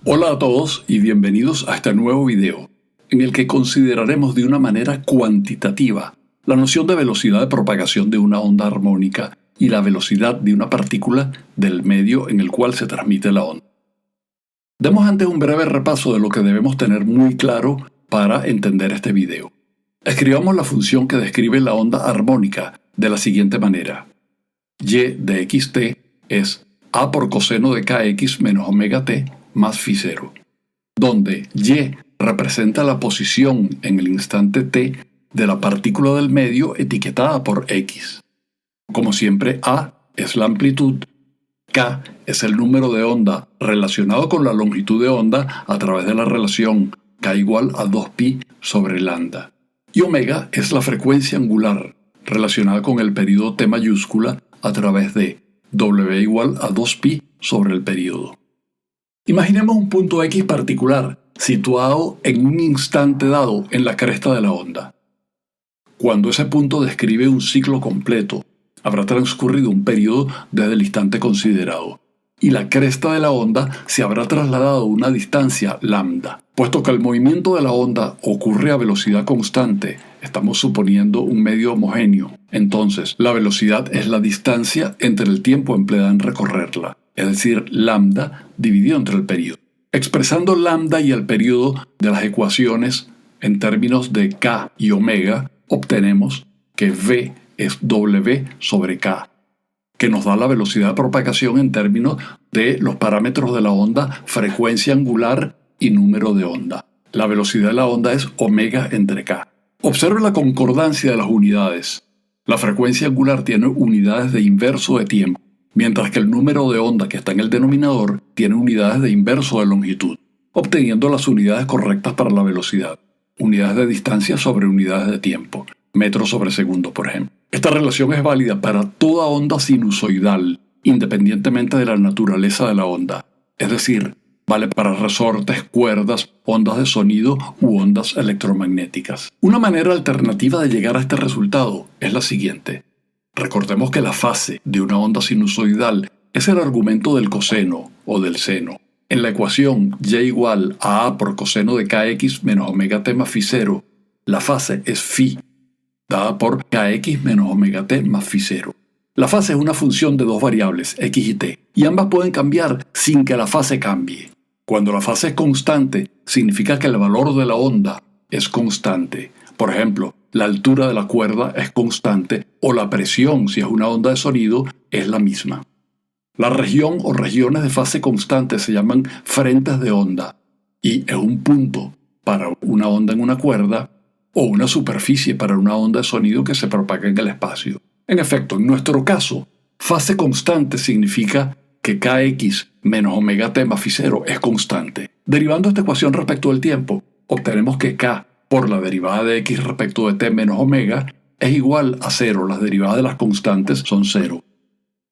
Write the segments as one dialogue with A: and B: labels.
A: Hola a todos y bienvenidos a este nuevo video, en el que consideraremos de una manera cuantitativa la noción de velocidad de propagación de una onda armónica y la velocidad de una partícula del medio en el cual se transmite la onda. Demos antes un breve repaso de lo que debemos tener muy claro para entender este video. Escribamos la función que describe la onda armónica de la siguiente manera. Y de xt es a por coseno de kx menos omega t más phi 0, donde y representa la posición en el instante t de la partícula del medio etiquetada por x. Como siempre, a es la amplitud, k es el número de onda relacionado con la longitud de onda a través de la relación k igual a 2pi sobre lambda, y omega es la frecuencia angular relacionada con el período t mayúscula a través de w igual a 2pi sobre el período. Imaginemos un punto X particular situado en un instante dado en la cresta de la onda. Cuando ese punto describe un ciclo completo, habrá transcurrido un periodo desde el instante considerado, y la cresta de la onda se habrá trasladado a una distancia lambda. Puesto que el movimiento de la onda ocurre a velocidad constante, estamos suponiendo un medio homogéneo, entonces la velocidad es la distancia entre el tiempo empleado en recorrerla, es decir, lambda dividido entre el periodo. Expresando lambda y el periodo de las ecuaciones en términos de k y omega, obtenemos que v es w sobre k, que nos da la velocidad de propagación en términos de los parámetros de la onda, frecuencia angular y número de onda. La velocidad de la onda es omega entre k. Observe la concordancia de las unidades. La frecuencia angular tiene unidades de inverso de tiempo, mientras que el número de onda que está en el denominador tiene unidades de inverso de longitud, obteniendo las unidades correctas para la velocidad. Unidades de distancia sobre unidades de tiempo, metros sobre segundo, por ejemplo. Esta relación es válida para toda onda sinusoidal, independientemente de la naturaleza de la onda. Es decir, vale para resortes, cuerdas, ondas de sonido u ondas electromagnéticas. Una manera alternativa de llegar a este resultado es la siguiente. Recordemos que la fase de una onda sinusoidal es el argumento del coseno o del seno. En la ecuación y igual a a por coseno de kx menos omega t más phi 0, la fase es phi, dada por kx menos omega t más phi 0. La fase es una función de dos variables, x y t, y ambas pueden cambiar sin que la fase cambie. Cuando la fase es constante, significa que el valor de la onda es constante. Por ejemplo, la altura de la cuerda es constante o la presión, si es una onda de sonido, es la misma. La región o regiones de fase constante se llaman frentes de onda y es un punto para una onda en una cuerda o una superficie para una onda de sonido que se propaga en el espacio. En efecto, en nuestro caso, fase constante significa que kx menos omega t más phi 0 es constante. Derivando esta ecuación respecto del tiempo, obtenemos que k por la derivada de x respecto de t menos omega es igual a 0. Las derivadas de las constantes son 0.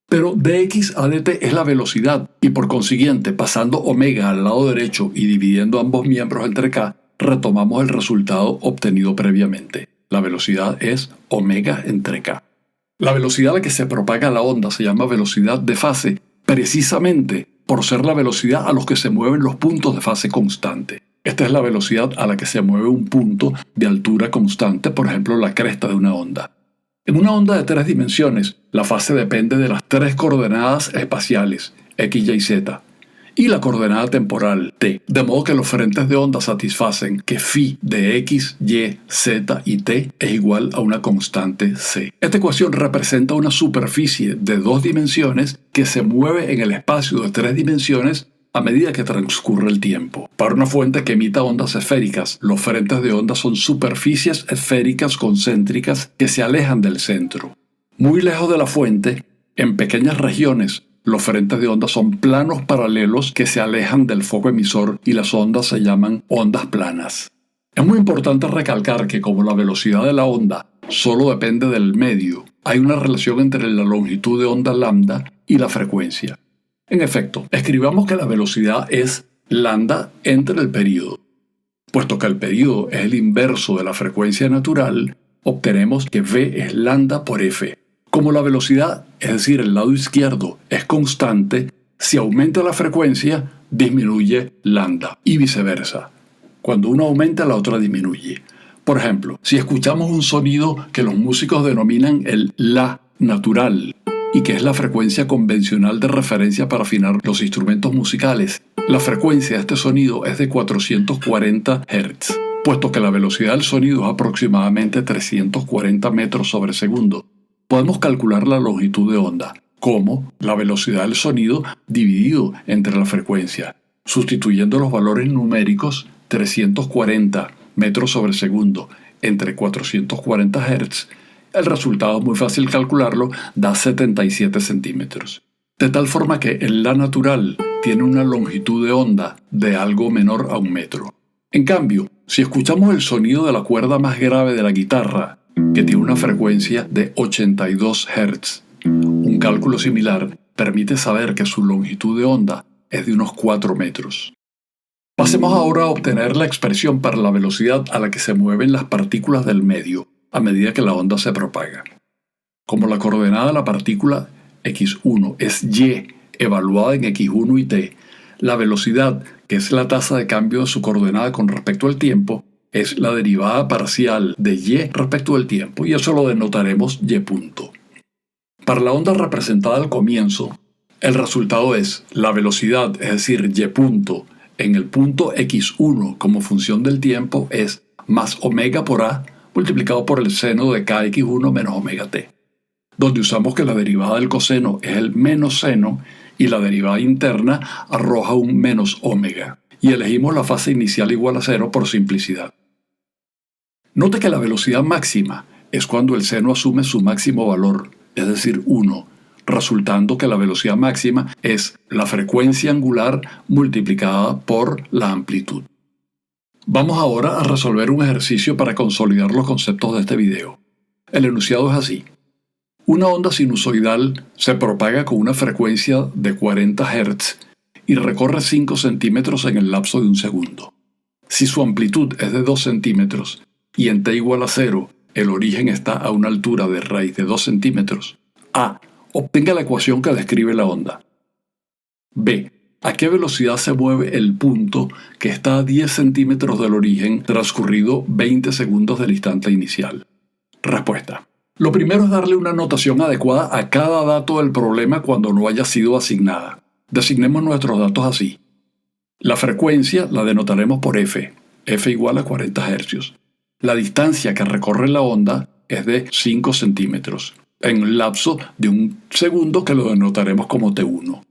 A: Pero dx a dt es la velocidad y por consiguiente, pasando omega al lado derecho y dividiendo ambos miembros entre k, retomamos el resultado obtenido previamente. La velocidad es omega entre k. La velocidad a la que se propaga la onda se llama velocidad de fase, precisamente por ser la velocidad a los que se mueven los puntos de fase constante. Esta es la velocidad a la que se mueve un punto de altura constante, por ejemplo, la cresta de una onda. En una onda de 3 dimensiones, la fase depende de las 3 coordenadas espaciales, x, y, z, y la coordenada temporal, t, de modo que los frentes de onda satisfacen que phi de x, y, z y t es igual a una constante c. Esta ecuación representa una superficie de 2 dimensiones que se mueve en el espacio de 3 dimensiones a medida que transcurre el tiempo. Para una fuente que emita ondas esféricas, los frentes de onda son superficies esféricas concéntricas que se alejan del centro. Muy lejos de la fuente, en pequeñas regiones, los frentes de onda son planos paralelos que se alejan del foco emisor y las ondas se llaman ondas planas. Es muy importante recalcar que como la velocidad de la onda solo depende del medio, hay una relación entre la longitud de onda lambda y la frecuencia. En efecto, escribamos que la velocidad es lambda entre el período. Puesto que el período es el inverso de la frecuencia natural, obtenemos que v es lambda por f. Como la velocidad, es decir, el lado izquierdo, es constante, Si aumenta la frecuencia, disminuye lambda y viceversa. Cuando uno aumenta, la otra disminuye. Por ejemplo, si escuchamos un sonido que los músicos denominan el la natural y que es la frecuencia convencional de referencia para afinar los instrumentos musicales, la frecuencia de este sonido es de 440 Hz, puesto que la velocidad del sonido es aproximadamente 340 metros sobre segundo. Podemos calcular la longitud de onda como la velocidad del sonido dividido entre la frecuencia, sustituyendo los valores numéricos 340 metros sobre segundo entre 440 Hz. El resultado es muy fácil calcularlo, da 77 centímetros. De tal forma que el la natural tiene una longitud de onda de algo menor a 1 metro. En cambio, si escuchamos el sonido de la cuerda más grave de la guitarra, que tiene una frecuencia de 82 Hz, un cálculo similar permite saber que su longitud de onda es de unos 4 metros. Pasemos ahora a obtener la expresión para la velocidad a la que se mueven las partículas del medio a medida que la onda se propaga. Como la coordenada de la partícula x1 es y evaluada en x1 y t, la velocidad, que es la tasa de cambio de su coordenada con respecto al tiempo, es la derivada parcial de y respecto del tiempo, y eso lo denotaremos y punto. Para la onda representada al comienzo, el resultado es la velocidad, es decir, y punto, en el punto x1 como función del tiempo es más omega por a multiplicado por el seno de kx1 menos omega t, donde usamos que la derivada del coseno es el menos seno y la derivada interna arroja un menos omega, y elegimos la fase inicial igual a 0 por simplicidad. Note que la velocidad máxima es cuando el seno asume su máximo valor, es decir, 1, resultando que la velocidad máxima es la frecuencia angular multiplicada por la amplitud. Vamos ahora a resolver un ejercicio para consolidar los conceptos de este video. El enunciado es así. Una onda sinusoidal se propaga con una frecuencia de 40 Hz y recorre 5 centímetros en el lapso de 1 segundo. Si su amplitud es de 2 centímetros y en t igual a 0 el origen está a una altura de raíz de 2 centímetros, A. Obtenga la ecuación que describe la onda. B. ¿A qué velocidad se mueve el punto que está a 10 centímetros del origen transcurrido 20 segundos del instante inicial? Respuesta. Lo primero es darle una notación adecuada a cada dato del problema cuando no haya sido asignada. Designemos nuestros datos así. La frecuencia la denotaremos por f igual a 40 Hz. La distancia que recorre la onda es de 5 centímetros, en un lapso de 1 segundo que lo denotaremos como t1.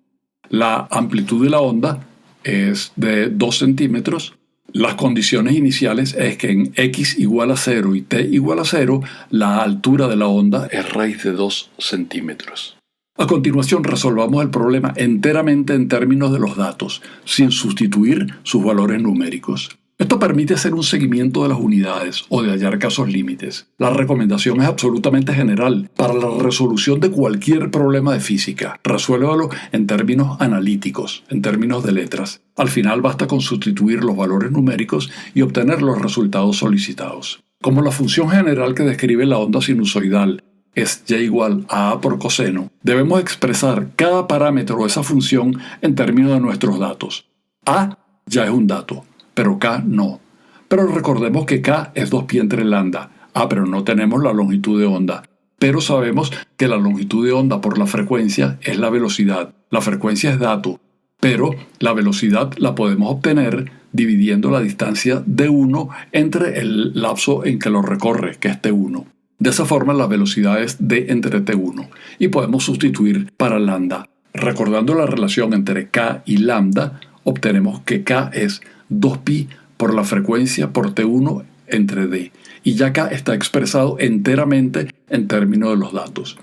A: La amplitud de la onda es de 2 centímetros. Las condiciones iniciales es que en x igual a 0 y t igual a 0, la altura de la onda es raíz de 2 centímetros. A continuación resolvamos el problema enteramente en términos de los datos, sin sustituir sus valores numéricos. Esto permite hacer un seguimiento de las unidades o de hallar casos límites. La recomendación es absolutamente general para la resolución de cualquier problema de física. Resuélvalo en términos analíticos, en términos de letras. Al final basta con sustituir los valores numéricos y obtener los resultados solicitados. Como la función general que describe la onda sinusoidal es y igual a a por coseno, debemos expresar cada parámetro de esa función en términos de nuestros datos. A ya es un dato, pero K no. Pero recordemos que K es 2π entre lambda. Pero no tenemos la longitud de onda. Pero sabemos que la longitud de onda por la frecuencia es la velocidad. La frecuencia es dato, pero la velocidad la podemos obtener dividiendo la distancia d1 entre el lapso en que lo recorre, que es t1. De esa forma la velocidad es d entre t1 y podemos sustituir para lambda. Recordando la relación entre K y lambda, obtenemos que K es 2π por la frecuencia por t1 entre d, y ya acá está expresado enteramente en términos de los datos.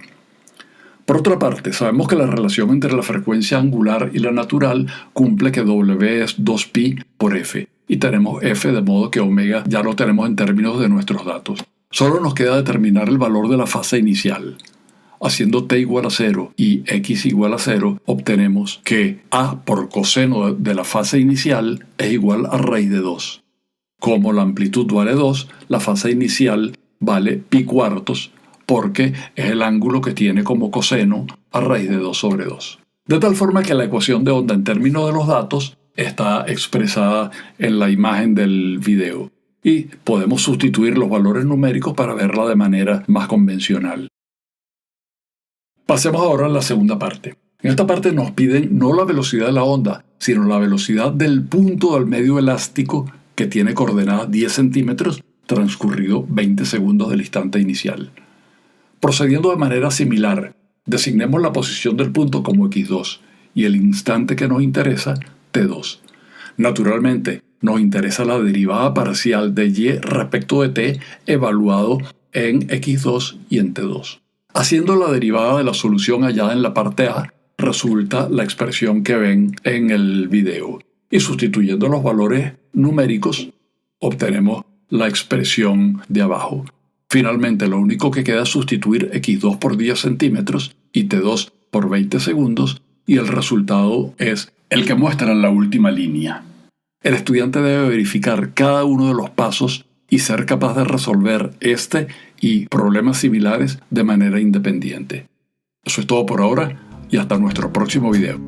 A: Por otra parte, sabemos que la relación entre la frecuencia angular y la natural cumple que W es 2π por f, y tenemos f de modo que omega ya lo tenemos en términos de nuestros datos. Solo nos queda determinar el valor de la fase inicial. Haciendo t igual a 0 y x igual a 0, obtenemos que a por coseno de la fase inicial es igual a raíz de 2. Como la amplitud vale 2, la fase inicial vale π cuartos, porque es el ángulo que tiene como coseno a raíz de 2 sobre 2. De tal forma que la ecuación de onda en términos de los datos está expresada en la imagen del video y podemos sustituir los valores numéricos para verla de manera más convencional. Pasemos ahora a la segunda parte. En esta parte nos piden no la velocidad de la onda, sino la velocidad del punto del medio elástico que tiene coordenada 10 centímetros transcurrido 20 segundos del instante inicial. Procediendo de manera similar, designemos la posición del punto como x2 y el instante que nos interesa t2. Naturalmente, nos interesa la derivada parcial de y respecto de t evaluado en x2 y en t2. Haciendo la derivada de la solución hallada en la parte A, resulta la expresión que ven en el video. Y sustituyendo los valores numéricos, obtenemos la expresión de abajo. Finalmente, lo único que queda es sustituir x2 por 10 centímetros y t2 por 20 segundos, y el resultado es el que muestra en la última línea. El estudiante debe verificar cada uno de los pasos y ser capaz de resolver este y problemas similares de manera independiente. Eso es todo por ahora y hasta nuestro próximo video.